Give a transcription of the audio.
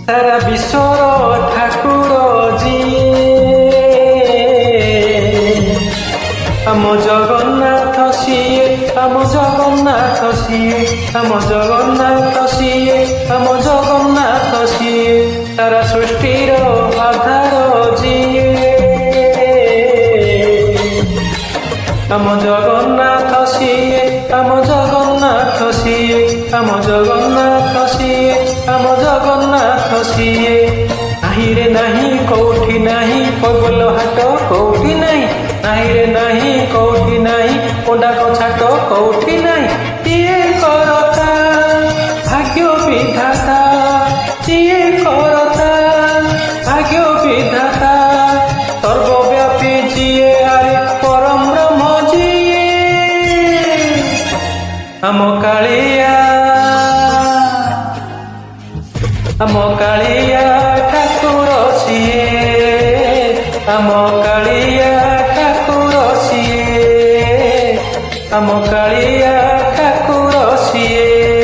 সারা বিশ্বর ঠাকুর যিয়ে আম জগন্নাথ সিয়ে আম জগন্নাথ সিয়ে আম জগন্নাথ সিয়ে আম জগন্নাথ সিয়ে সারা সৃষ্টির আধার যিয়ে আম জগন্নাথ সিয়ে আম জগন্নাথ সিয়ে আম জগন্নাথ সিয়ে আম জগন্নাথ সিয়ে নাহি রে নাহি কোঠি নাহি পগল হাট কোঠি নাই নাহি রে নাহি কোঠি নাই কোডা কছাট কোঠি নাই কিয়ে করতা ভাগ্য বিধাতা কিয়ে করতা ভাগ্য বিধাতা সর্বব্যাপী যিয়ে আরে পরম ব্রহ্ম যিয়ে আম কালিয়া আম কালিয়া ঠাকুর সিয়ে আম কালিয়া ঠাকুর সিয়ে আম কালিয়া ঠাকুর সিয়ে।